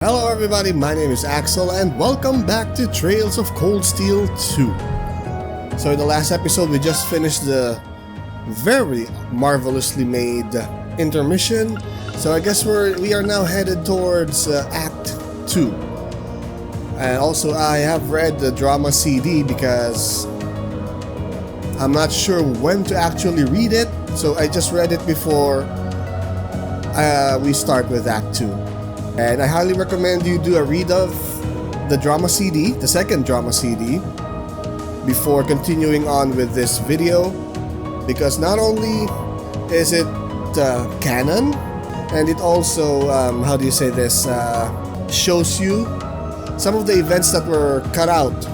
Hello everybody, my name is Axel and welcome back to Trails of Cold Steel 2. So in the last episode we just finished the very marvelously made intermission. So I guess we are now headed towards Act 2. And also I have read the drama CD because I'm not sure when to actually read it. So I just read it before we start with Act 2. And I highly recommend you do a read of the drama CD, the second drama CD, before continuing on with this video, because not only is it canon, and it also, shows you some of the events that were cut out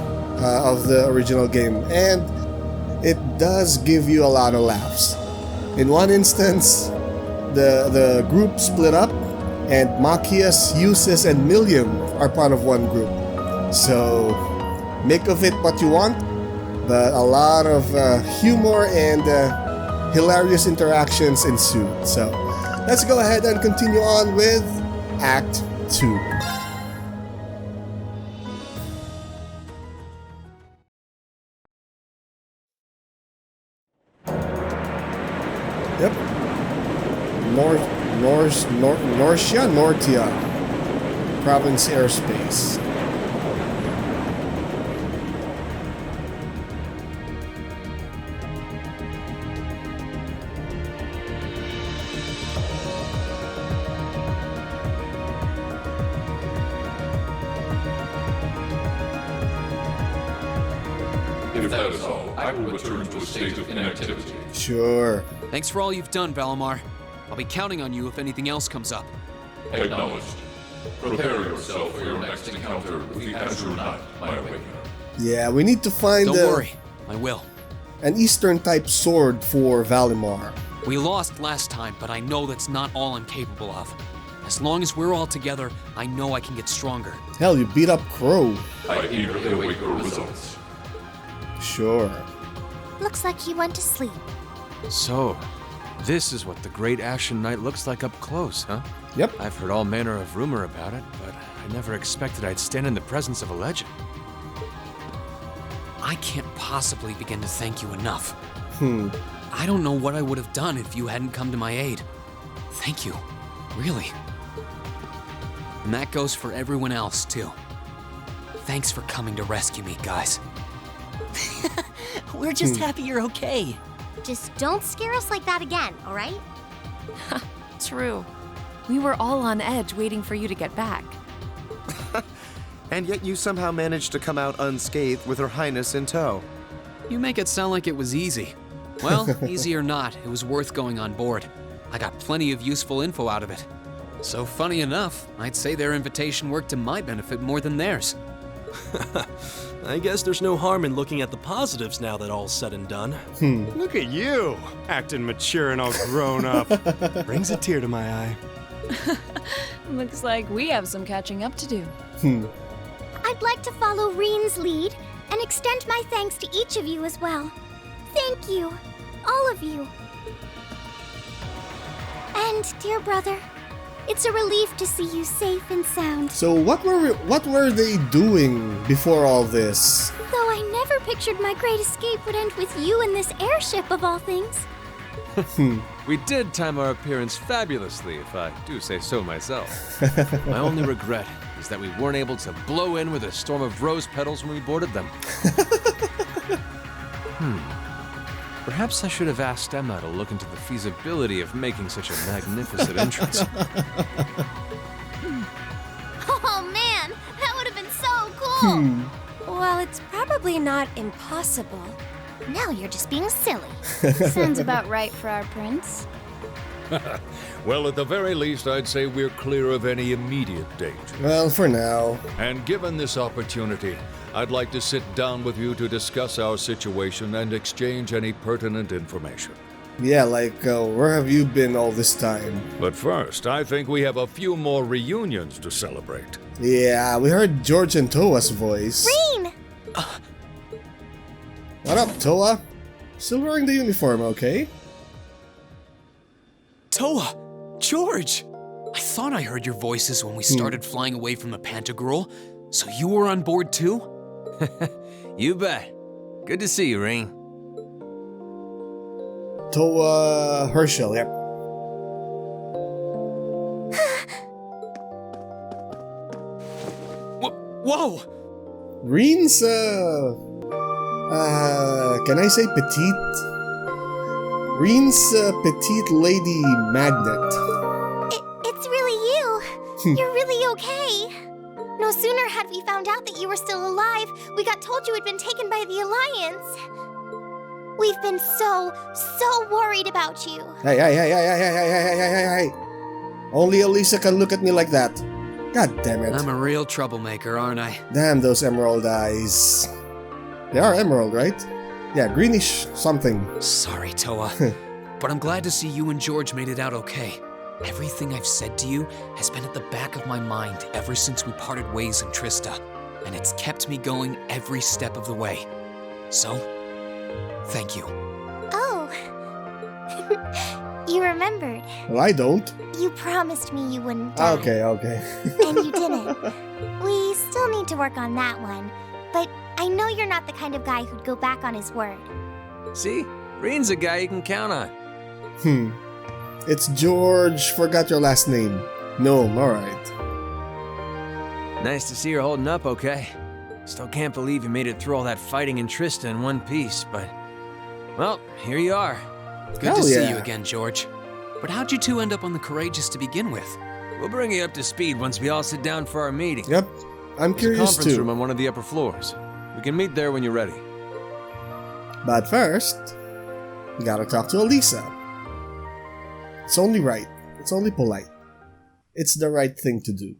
of the original game, and it does give you a lot of laughs. In one instance, the group split up, and Machias, Eustace, and Millium are part of one group. So make of it what you want, but a lot of humor and hilarious interactions ensued. So let's go ahead and continue on with Act 2. Yep. Nortia Province Airspace. If that is all, I will return to a state of inactivity. Sure. Thanks for all you've done, Valimar. I'll be counting on you if anything else comes up. Acknowledged. Prepare yourself for your next encounter with the Azure Knight, my awakener. Yeah, we need to find Don't worry, I will. an Eastern type sword for Valimar. We lost last time, but I know that's not all I'm capable of. As long as we're all together, I know I can get stronger. Hell, you beat up Crow. I eagerly await your results. Sure. Looks like he went to sleep. So, this is what the Great Ashen Knight looks like up close, huh? Yep. I've heard all manner of rumor about it, but I never expected I'd stand in the presence of a legend. I can't possibly begin to thank you enough. I don't know what I would have done if you hadn't come to my aid. Thank you. Really. And that goes for everyone else, too. Thanks for coming to rescue me, guys. We're just happy you're okay. Just don't scare us like that again, alright? True. We were all on edge waiting for you to get back. And yet you somehow managed to come out unscathed with Her Highness in tow. You make it sound like it was easy. Well, easy or not, it was worth going on board. I got plenty of useful info out of it. So funny enough, I'd say their invitation worked to my benefit more than theirs. I guess there's no harm in looking at the positives now that all's said and done. Look at you, acting mature and all grown up. Brings a tear to my eye. Looks like we have some catching up to do. I'd like to follow Reen's lead and extend my thanks to each of you as well. Thank you, all of you. And, dear brother, it's a relief to see you safe and sound. So what were they doing before all this? Though I never pictured my great escape would end with you in this airship of all things. We did time our appearance fabulously, if I do say so myself. My only regret is that we weren't able to blow in with a storm of rose petals when we boarded them. Perhaps I should have asked Emma to look into the feasibility of making such a magnificent entrance. Oh man, that would have been so cool! Well, it's probably not impossible. Now you're just being silly. Sounds about right for our prince. Well, at the very least, I'd say we're clear of any immediate danger. Well, for now. And given this opportunity, I'd like to sit down with you to discuss our situation and exchange any pertinent information. Yeah, like, where have you been all this time? But first, I think we have a few more reunions to celebrate. Yeah, we heard George and Toa's voice. Reen! What up, Toa? Still wearing the uniform, okay? Toa! George! I thought I heard your voices when we started flying away from the Pantagruel. So you were on board too? You bet. Good to see you, Ring. Toa Herschel, yep. Whoa! Green's, can I say petite? Green's petite lady magnet. It's really you. You're really okay. No sooner had we found out that you were still alive, we got told you had been taken by the Alliance. We've been so worried about you. Hey. Only Elisa can look at me like that. God damn it. I'm a real troublemaker, aren't I? Damn those emerald eyes. They are emerald, right? Yeah, greenish something. Sorry, Toa. But I'm glad to see you and George made it out okay. Everything I've said to you has been at the back of my mind ever since we parted ways in Trista, and it's kept me going every step of the way. So, thank you. Oh. You remembered. Well, I don't. You promised me you wouldn't die. Okay. And you didn't. We still need to work on that one, but I know you're not the kind of guy who'd go back on his word. See? Ring's a guy you can count on. It's George. Forgot your last name. No, alright. Nice to see you're holding up okay. Still can't believe you made it through all that fighting in Trista in one piece, but... well, here you are. Good to see you again, George. But how'd you two end up on the Courageous to begin with? We'll bring you up to speed once we all sit down for our meeting. Yep, I'm There's curious a conference too. room on one of the upper floors. We can meet there when you're ready. But first, we gotta talk to Elisa. It's only right. It's only polite. It's the right thing to do.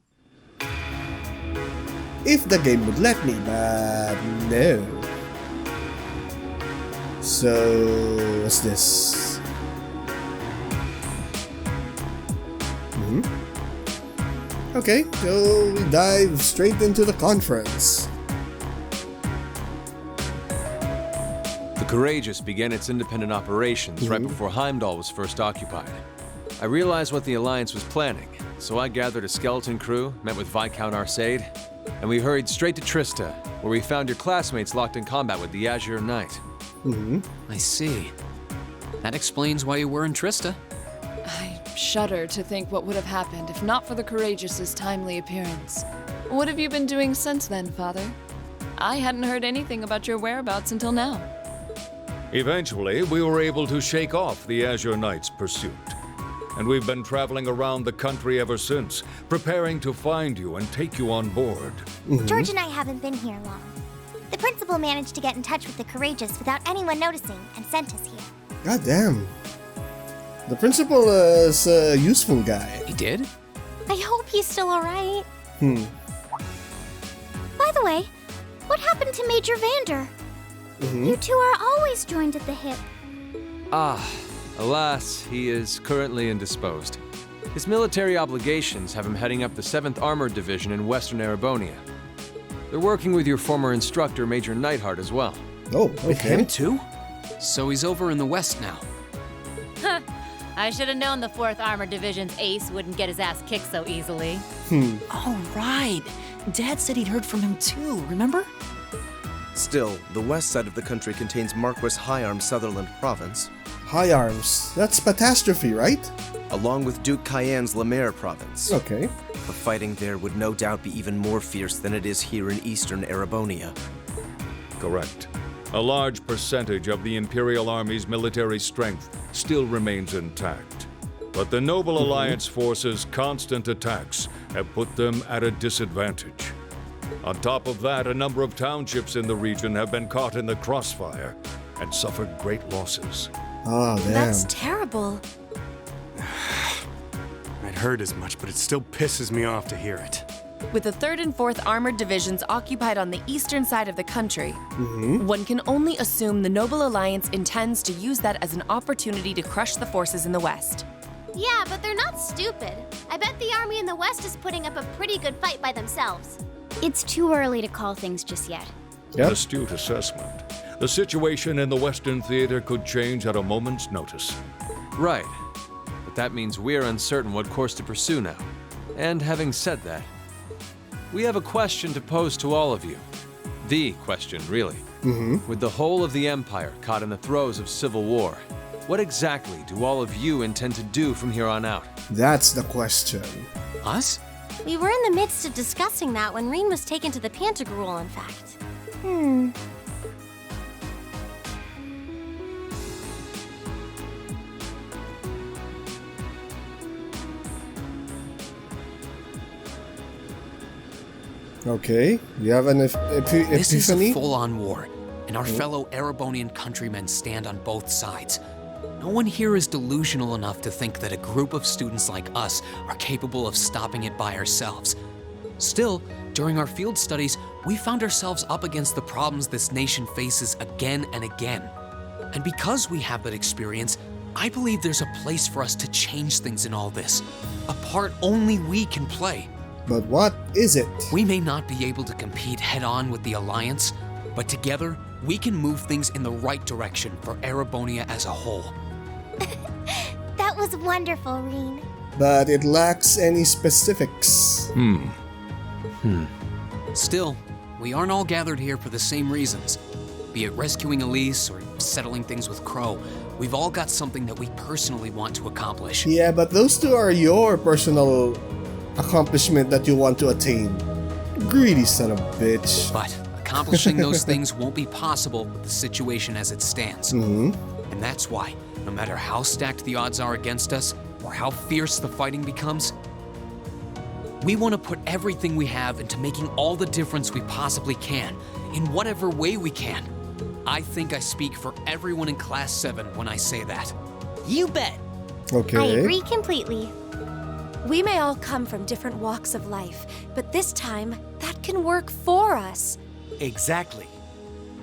If the game would let me, but no. So, what's this? Okay, so we dive straight into the conference. The Courageous began its independent operations right before Heimdall was first occupied. I realized what the Alliance was planning, so I gathered a skeleton crew, met with Viscount Arcade, and we hurried straight to Trista, where we found your classmates locked in combat with the Azure Knight. I see. That explains why you were in Trista. I shudder to think what would have happened if not for the Courageous's timely appearance. What have you been doing since then, Father? I hadn't heard anything about your whereabouts until now. Eventually, we were able to shake off the Azure Knight's pursuit. And we've been traveling around the country ever since, preparing to find you and take you on board. George and I haven't been here long. The principal managed to get in touch with the Courageous without anyone noticing and sent us here. God damn. The principal is a useful guy. He did? I hope he's still alright. By the way, what happened to Major Vander? You two are always joined at the hip. Alas, he is currently indisposed. His military obligations have him heading up the 7th Armored Division in Western Erebonia. They're working with your former instructor, Major Neidhart, as well. Oh, With okay. him too? So he's over in the West now. I should have known the 4th Armored Division's ace wouldn't get his ass kicked so easily. Oh, right. Dad said he'd heard from him too, remember? Still, the west side of the country contains Marquis Higharm Sutherland Province, High Arms. That's Catastrophe, right? along with Duke Cayenne's Lemaire Province. Okay. The fighting there would no doubt be even more fierce than it is here in eastern Erebonia. Correct. A large percentage of the Imperial Army's military strength still remains intact. But the Noble Alliance forces' constant attacks have put them at a disadvantage. On top of that, a number of townships in the region have been caught in the crossfire and suffered great losses. Oh, damn. That's terrible. I'd heard as much, but it still pisses me off to hear it. With the 3rd and 4th Armored Divisions occupied on the eastern side of the country, one can only assume the Noble Alliance intends to use that as an opportunity to crush the forces in the west. Yeah, but they're not stupid. I bet the army in the West is putting up a pretty good fight by themselves. It's too early to call things just yet. An astute assessment. The situation in the Western Theater could change at a moment's notice. Right. But but that means we're uncertain what course to pursue now. And having said that, we have a question to pose to all of you. The question, really. With the whole of the Empire caught in the throes of civil war, what exactly do all of you intend to do from here on out? That's the question. Us? We were in the midst of discussing that when Reen was taken to the Pantagruel, in fact. Okay, you have an This is a epiphany? full-on war, and our fellow Erebonian countrymen stand on both sides. No one here is delusional enough to think that a group of students like us are capable of stopping it by ourselves. Still, during our field studies, we found ourselves up against the problems this nation faces again and again. And because we have that experience, I believe there's a place for us to change things in all this. A part only we can play. But what is it? We may not be able to compete head-on with the Alliance, but together, we can move things in the right direction for Erebonia as a whole. That was wonderful, Reen. But it lacks any specifics. Still, we aren't all gathered here for the same reasons. Be it rescuing Elise or settling things with Crow, we've all got something that we personally want to accomplish. Yeah, but those two are your personal accomplishment that you want to attain. Greedy son of a bitch. But accomplishing those things won't be possible with the situation as it stands. And that's why, no matter how stacked the odds are against us, or how fierce the fighting becomes, we want to put everything we have into making all the difference we possibly can, in whatever way we can. I think I speak for everyone in Class 7 when I say that. You bet. Okay. I agree completely. We may all come from different walks of life, but this time, that can work for us. Exactly.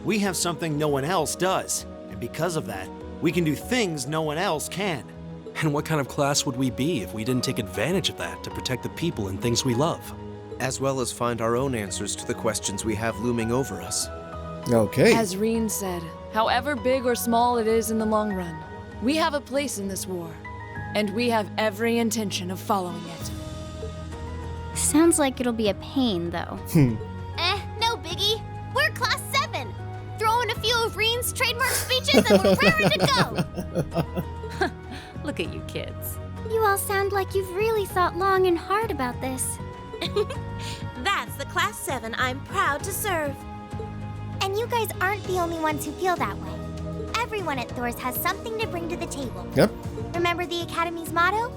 We have something no one else does, and because of that, we can do things no one else can. And what kind of class would we be if we didn't take advantage of that to protect the people and things we love? As well as find our own answers to the questions we have looming over us. Okay. As Reen said, however big or small it is in the long run, we have a place in this war, and we have every intention of following it. Sounds like it'll be a pain, though. No biggie. We're Class 7. Throw in a few of Reen's trademark speeches and we're raring to go. Look at you kids. You all sound like you've really thought long and hard about this. That's the Class 7 I'm proud to serve. And you guys aren't the only ones who feel that way. Everyone at Thor's has something to bring to the table. Yep. Remember the Academy's motto?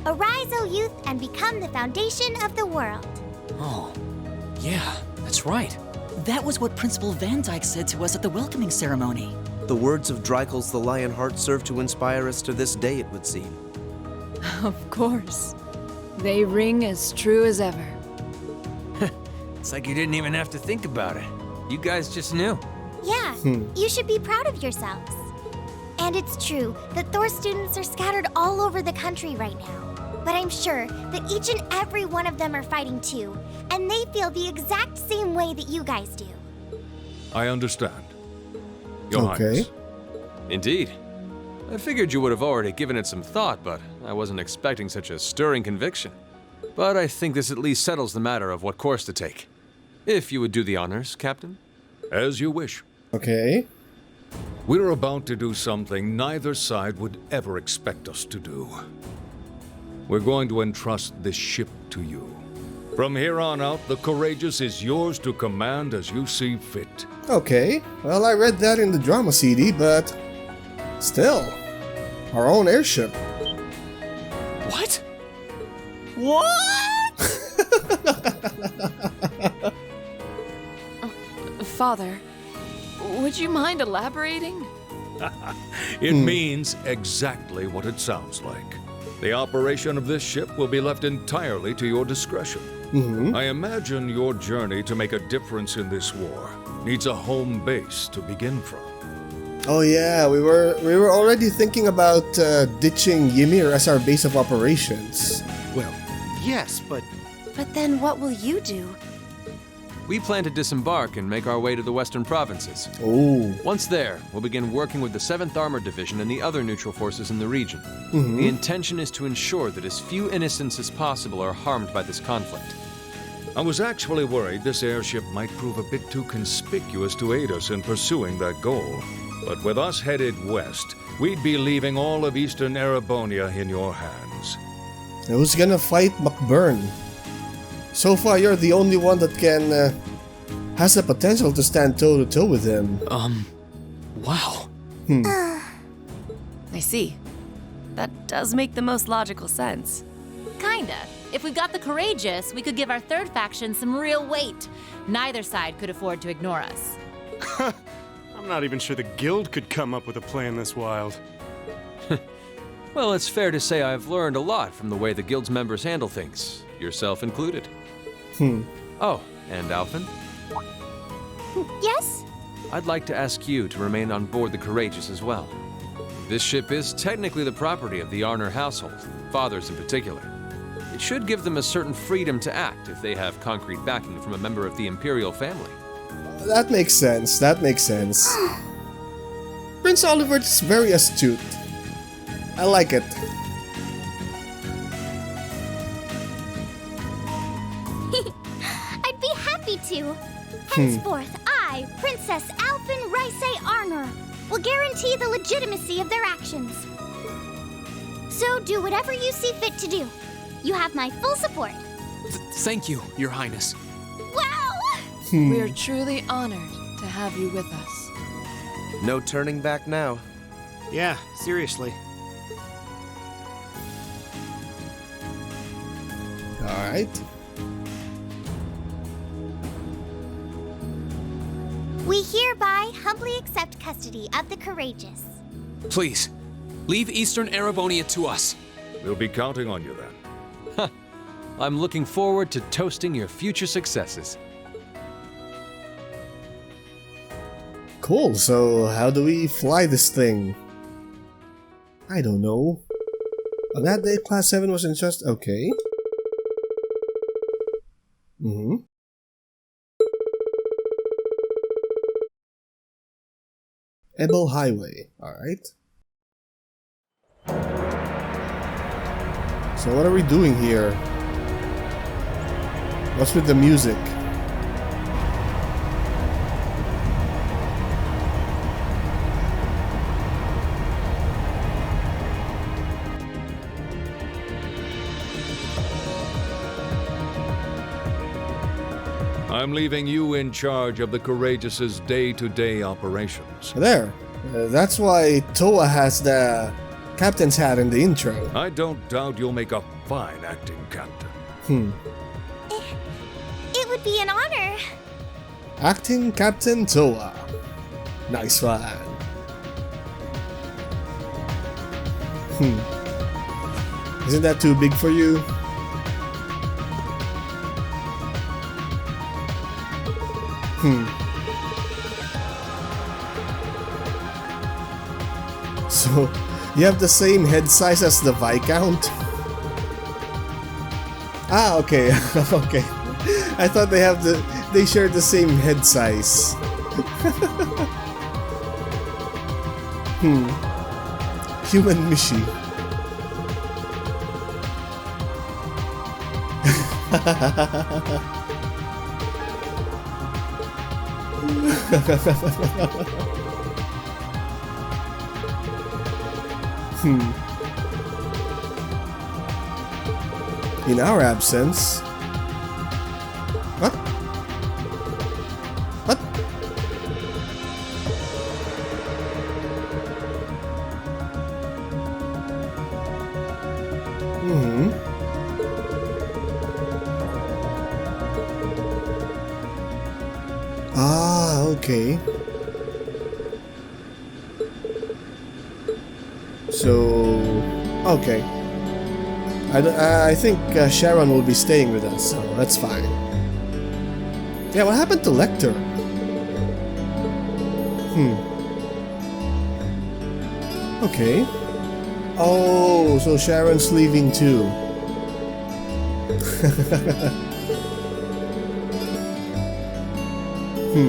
Arise, O youth, and become the foundation of the world. Oh, yeah, that's right. That was what Principal Van Dyke said to us at the welcoming ceremony. The words of Dreikel's the Lionheart serve to inspire us to this day, it would seem. Of course. They ring as true as ever. It's like you didn't even have to think about it. You guys just knew. Yeah, you should be proud of yourselves. And it's true that Thor students are scattered all over the country right now. But I'm sure that each and every one of them are fighting too, and they feel the exact same way that you guys do. I understand. Your Okay. Highness. Indeed. I figured you would have already given it some thought, but I wasn't expecting such a stirring conviction. But I think this at least settles the matter of what course to take. If you would do the honors, Captain. As you wish. Okay. We're about to do something neither side would ever expect us to do. We're going to entrust this ship to you. From here on out, the Courageous is yours to command as you see fit. Okay. Well, I read that in the drama CD, but still, our own airship. What? What? Father, would you mind elaborating? It means exactly what it sounds like. The operation of this ship will be left entirely to your discretion. I imagine your journey to make a difference in this war needs a home base to begin from. Oh yeah, we were already thinking about ditching Ymir as our base of operations. Well, yes, but But then what will you do? We plan to disembark and make our way to the western provinces. Oh. Once there, we'll begin working with the 7th Armored Division and the other neutral forces in the region. The intention is to ensure that as few innocents as possible are harmed by this conflict. I was actually worried this airship might prove a bit too conspicuous to aid us in pursuing that goal. But with us headed west, we'd be leaving all of eastern Erebonia in your hands. Who's gonna fight McBurn? So far, you're the only one that has the potential to stand toe-to-toe with him. Wow. I see. That does make the most logical sense. Kinda. If we've got the courageous, we could give our third faction some real weight. Neither side could afford to ignore us. I'm not even sure the guild could come up with a plan this wild. Well, it's fair to say I've learned a lot from the way the guild's members handle things, yourself included. Oh, and Alphen? Yes? I'd like to ask you to remain on board the Courageous as well. This ship is technically the property of the Arner household, fathers in particular. It should give them a certain freedom to act if they have concrete backing from a member of the Imperial family. That makes sense, that makes sense. Prince Oliver is very astute. I like it. I'd be happy to. Henceforth, I, Princess Alphen Rice Arner, will guarantee the legitimacy of their actions. So do whatever you see fit to do. You have my full support. Thank you, Your Highness. Wow! We are truly honored to have you with us. No turning back now. Yeah, seriously. Alright. We hereby humbly accept custody of the courageous. Please, leave Eastern Erebonia to us. We'll be counting on you then. I'm looking forward to toasting your future successes. Cool, so how do we fly this thing? I don't know. On that day, Class 7 was in just... okay. Ebel Highway, alright. So what are we doing here? What's with the music? I'm leaving you in charge of the Courageous's day-to-day operations. There. That's why Toa has the captain's hat in the intro. I don't doubt you'll make a fine acting captain. It would be an honor. Acting Captain Toa. Nice one. Isn't that too big for you? So, you have the same head size as the Viscount? Ah, okay, okay. I thought they share the same head size. Human Mishi. In our absence. What? What? Ah, okay. So, okay. I think Sharon will be staying with us, so that's fine. Yeah, what happened to Lecter? Okay. Oh, so Sharon's leaving too. Okay.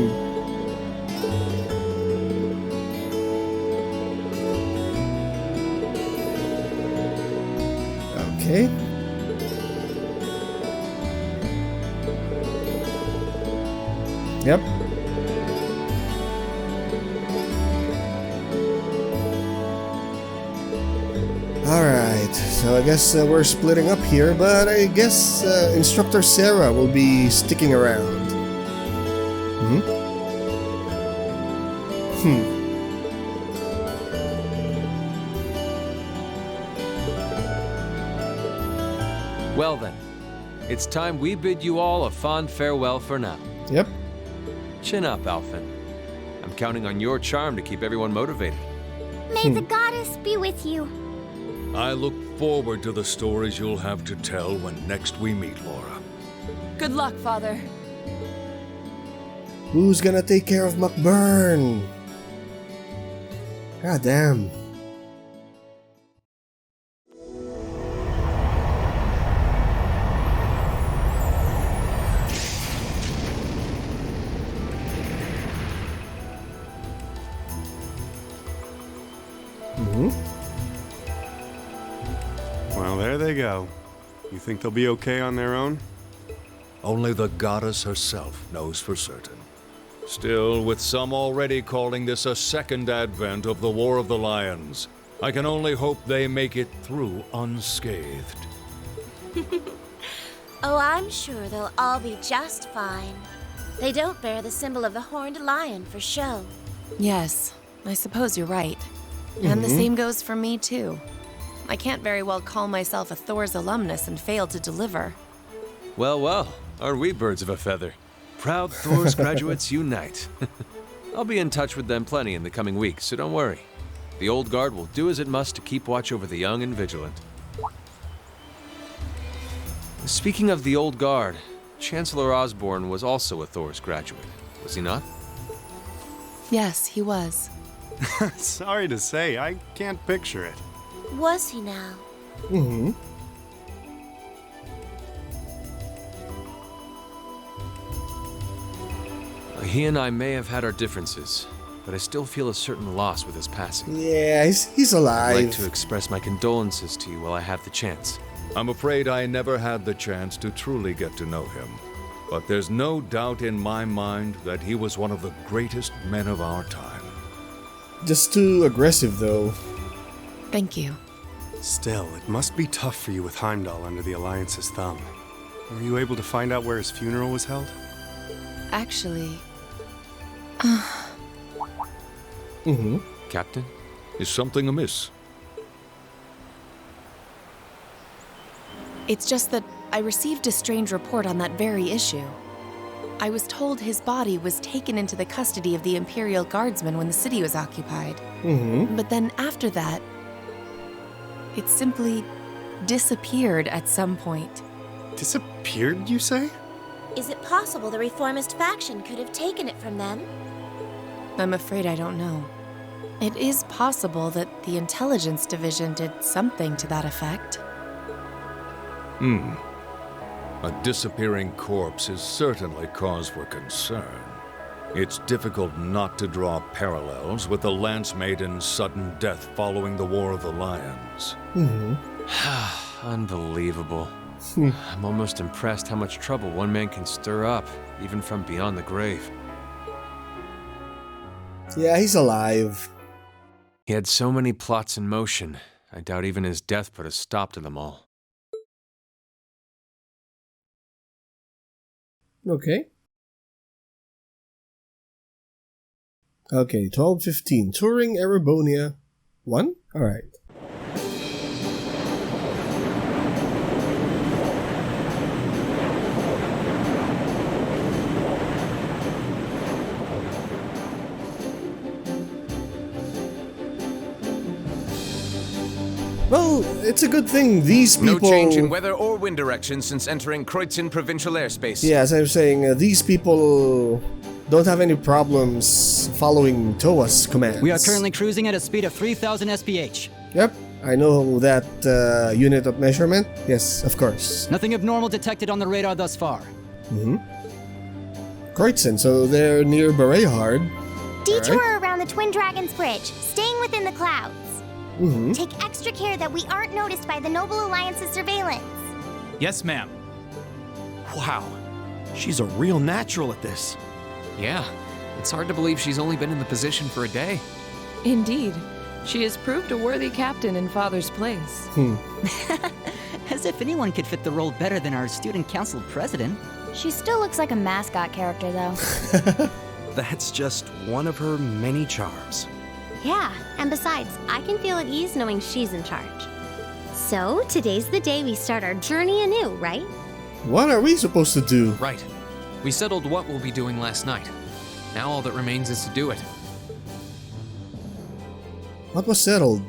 Yep. Alright, so I guess we're splitting up here, but I guess Instructor Sarah will be sticking around. Well then, it's time we bid you all a fond farewell for now. Yep. Chin up, Alphen. I'm counting on your charm to keep everyone motivated. May the goddess be with you. I look forward to the stories you'll have to tell when next we meet, Laura. Good luck, Father. Who's gonna take care of McBurn? God damn. Well, there they go. You think they'll be okay on their own? Only the goddess herself knows for certain. Still, with some already calling this a second advent of the War of the Lions, I can only hope they make it through unscathed. Oh, I'm sure they'll all be just fine. They don't bear the symbol of the horned lion for show. Yes, I suppose you're right. And the same goes for me, too. I can't very well call myself a Thor's alumnus and fail to deliver. Well, well, are we birds of a feather? Proud Thor's graduates unite. I'll be in touch with them plenty in the coming weeks, so don't worry. The old guard will do as it must to keep watch over the young and vigilant. Speaking of the old guard, Chancellor Osborne was also a Thor's graduate, was he not? Yes, he was. Sorry to say, I can't picture it. Was he now? He and I may have had our differences, but I still feel a certain loss with his passing. Yeah, he's alive. I'd like to express my condolences to you while I have the chance. I'm afraid I never had the chance to truly get to know him, but there's no doubt in my mind that he was one of the greatest men of our time. Just too aggressive, though. Thank you. Still, it must be tough for you with Heimdall under the Alliance's thumb. Were you able to find out where his funeral was held? Actually... Captain? Is something amiss? It's just that I received a strange report on that very issue. I was told his body was taken into the custody of the Imperial Guardsmen when the city was occupied. But then after that, it simply disappeared at some point. Disappeared, you say? Is it possible the reformist faction could have taken it from them? I'm afraid I don't know. It is possible that the Intelligence Division did something to that effect. A disappearing corpse is certainly cause for concern. It's difficult not to draw parallels with the Lance Maiden's sudden death following the War of the Lions. Unbelievable. I'm almost impressed how much trouble one man can stir up, even from beyond the grave. Yeah, he's alive. He had so many plots in motion, I doubt even his death put a stop to them all. Okay. Okay, 12:15. Touring Erebonia 1? Alright. Well, it's a good thing these people... No change in weather or wind direction since entering Kreutzen provincial airspace. Yeah, as I was saying, these people don't have any problems following TOA's commands. We are currently cruising at a speed of 3,000 SPH. Yep, I know that unit of measurement. Yes, of course. Nothing abnormal detected on the radar thus far. Kreutzen, so they're near Berehard. Detour around the Twin Dragons Bridge, staying within the clouds. Take extra care that we aren't noticed by the Noble Alliance's surveillance. Yes, ma'am. Wow, she's a real natural at this. Yeah, it's hard to believe she's only been in the position for a day. Indeed. She has proved a worthy captain in Father's place. As if anyone could fit the role better than our student council president. She still looks like a mascot character, though. That's just one of her many charms. Yeah, and besides, I can feel at ease knowing she's in charge. So, today's the day we start our journey anew, right? What are we supposed to do? Right. We settled what we'll be doing last night. Now all that remains is to do it. What was settled?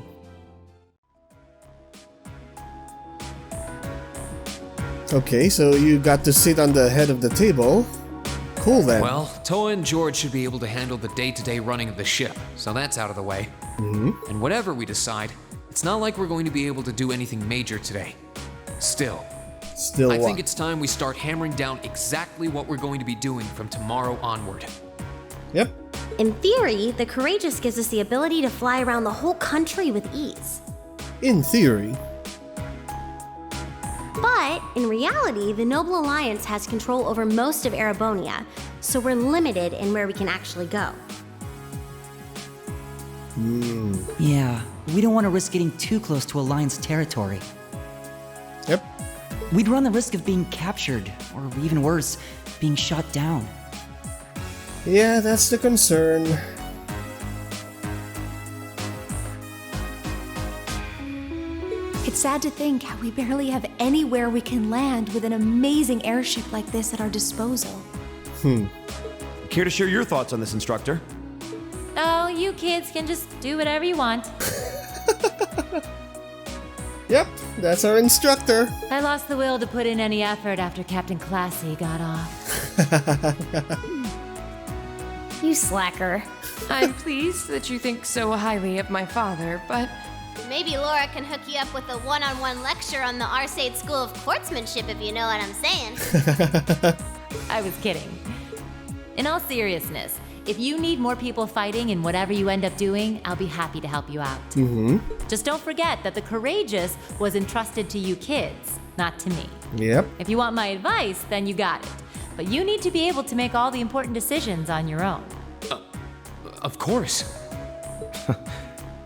Okay, so you got to sit on the head of the table. Cool then. Well, Toa and George should be able to handle the day-to-day running of the ship, so that's out of the way. And whatever we decide, it's not like we're going to be able to do anything major today. Still, I think it's time we start hammering down exactly what we're going to be doing from tomorrow onward. Yep. In theory, the Courageous gives us the ability to fly around the whole country with ease. In theory. But, in reality, the Noble Alliance has control over most of Erebonia, so we're limited in where we can actually go. Yeah, we don't want to risk getting too close to Alliance territory. Yep. We'd run the risk of being captured, or even worse, being shot down. Yeah, that's the concern. It's sad to think how we barely have anywhere we can land with an amazing airship like this at our disposal. Care to share your thoughts on this, instructor? Oh, you kids can just do whatever you want. Yep, that's our instructor. I lost the will to put in any effort after Captain Classy got off. You slacker. I'm pleased that you think so highly of my father, but Maybe Laura can hook you up with a one-on-one lecture on the Arcade School of Quartzmanship, if you know what I'm saying. I was kidding. In all seriousness, if you need more people fighting in whatever you end up doing, I'll be happy to help you out. Just don't forget that the Courageous was entrusted to you kids, not to me. Yep. If you want my advice, then you got it. But you need to be able to make all the important decisions on your own. Of course.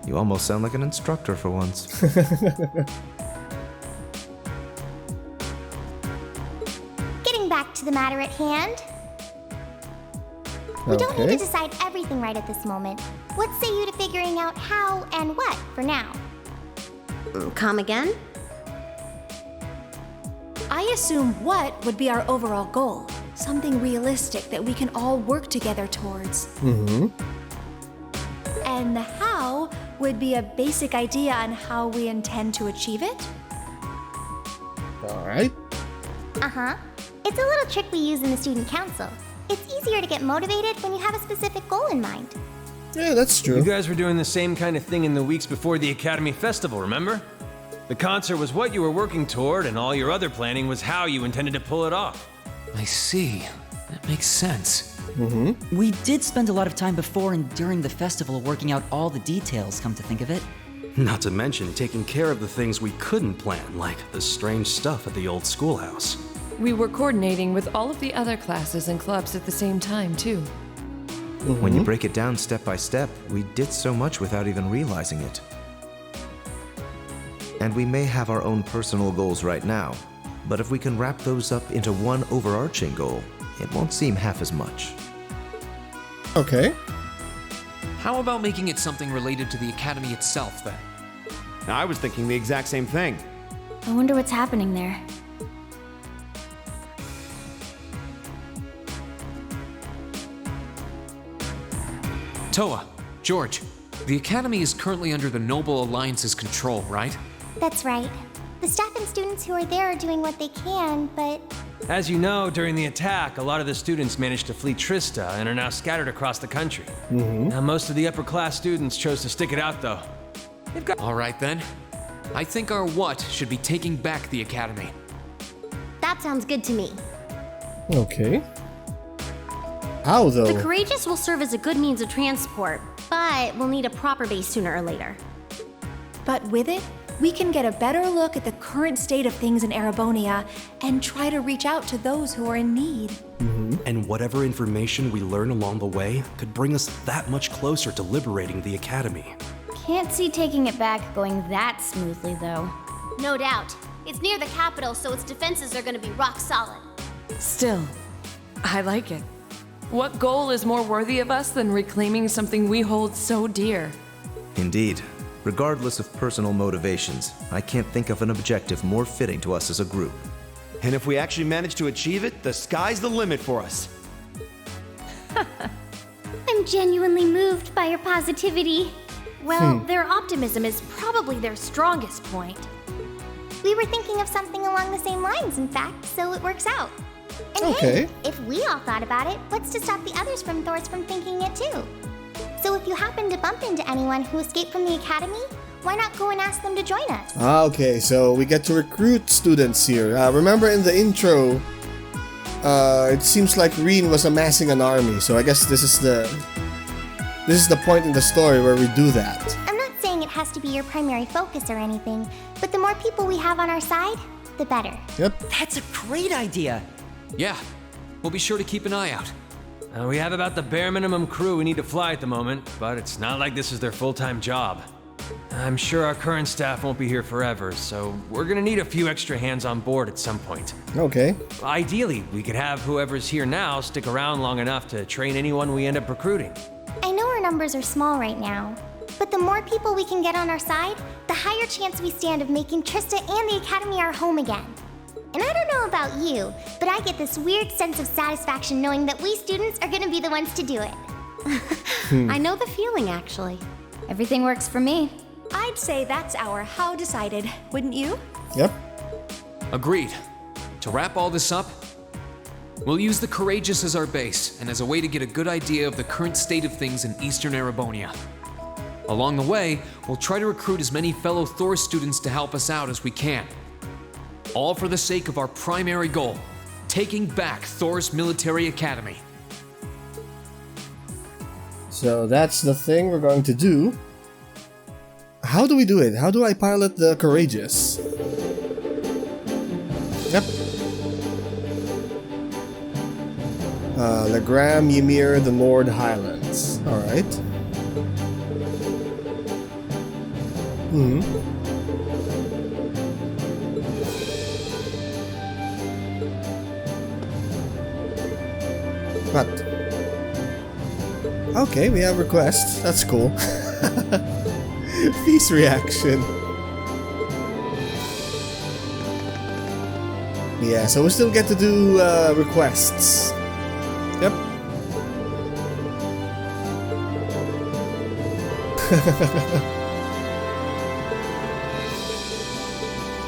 You almost sound like an instructor for once. Getting back to the matter at hand. We don't need to decide everything right at this moment. What say you to figuring out how and what for now? Come again? I assume what would be our overall goal. Something realistic that we can all work together towards. And the how would be a basic idea on how we intend to achieve it. Alright. Uh-huh. It's a little trick we use in the student council. It's easier to get motivated when you have a specific goal in mind. Yeah, that's true. You guys were doing the same kind of thing in the weeks before the Academy Festival, remember? The concert was what you were working toward, and all your other planning was how you intended to pull it off. I see. That makes sense. We did spend a lot of time before and during the festival working out all the details, come to think of it. Not to mention taking care of the things we couldn't plan, like the strange stuff at the old schoolhouse. we were coordinating with all of the other classes and clubs at the same time, too. When you break it down step by step, we did so much without even realizing it. And we may have our own personal goals right now, but if we can wrap those up into one overarching goal, it won't seem half as much. Okay. How about making it something related to the Academy itself, then? I was thinking the exact same thing. I wonder what's happening there. Toa, George, the Academy is currently under the Noble Alliance's control, right? That's right. The staff and students who are there are doing what they can, but... As you know, during the attack, a lot of the students managed to flee Trista and are now scattered across the country. Now, most of the upper class students chose to stick it out, though. All right, then. I think our what should be taking back the Academy. That sounds good to me. Okay. How though? The Courageous will serve as a good means of transport, but we'll need a proper base sooner or later. But with it, we can get a better look at the current state of things in Erebonia and try to reach out to those who are in need. And whatever information we learn along the way could bring us that much closer to liberating the Academy. Can't see taking it back going that smoothly, though. No doubt. It's near the capital, so its defenses are gonna be rock solid. Still, I like it. What goal is more worthy of us than reclaiming something we hold so dear? Indeed. Regardless of personal motivations, I can't think of an objective more fitting to us as a group. And if we actually manage to achieve it, the sky's the limit for us. I'm genuinely moved by your positivity. Well, their optimism is probably their strongest point. We were thinking of something along the same lines, in fact, so it works out. And Okay. hey, if we all thought about it, what's to stop the others from thinking it too? So if you happen to bump into anyone who escaped from the academy, why not go and ask them to join us? Okay, so we get to recruit students here. Remember in the intro, it seems like Reen was amassing an army, so I guess this is the point in the story where we do that. I'm not saying it has to be your primary focus or anything, but the more people we have on our side, the better. Yep. That's a great idea. Yeah, we'll be sure to keep an eye out. We have about the bare minimum crew we need to fly at the moment, but it's not like this is their full-time job. I'm sure our current staff won't be here forever, so we're gonna need a few extra hands on board at some point. Okay. Ideally, we could have whoever's here now stick around long enough to train anyone we end up recruiting. I know our numbers are small right now, but the more people we can get on our side, the higher chance we stand of making Trista and the Academy our home again. And I don't know about you, but I get this weird sense of satisfaction knowing that we students are gonna be the ones to do it. I know the feeling, actually. Everything works for me. I'd say that's our how decided, wouldn't you? Yep. Agreed. To wrap all this up, we'll use the Courageous as our base and as a way to get a good idea of the current state of things in Eastern Erebonia. Along the way, we'll try to recruit as many fellow Thor students to help us out as we can. All for the sake of our primary goal, taking back Thor's military academy. So that's the thing we're going to do. How do we do it? How do I pilot the Courageous? Yep. Legram, Ymir, the Nord Highlands. Alright. What? Okay, we have requests. That's cool. Feast reaction. Yeah, so we still get to do requests. Yep.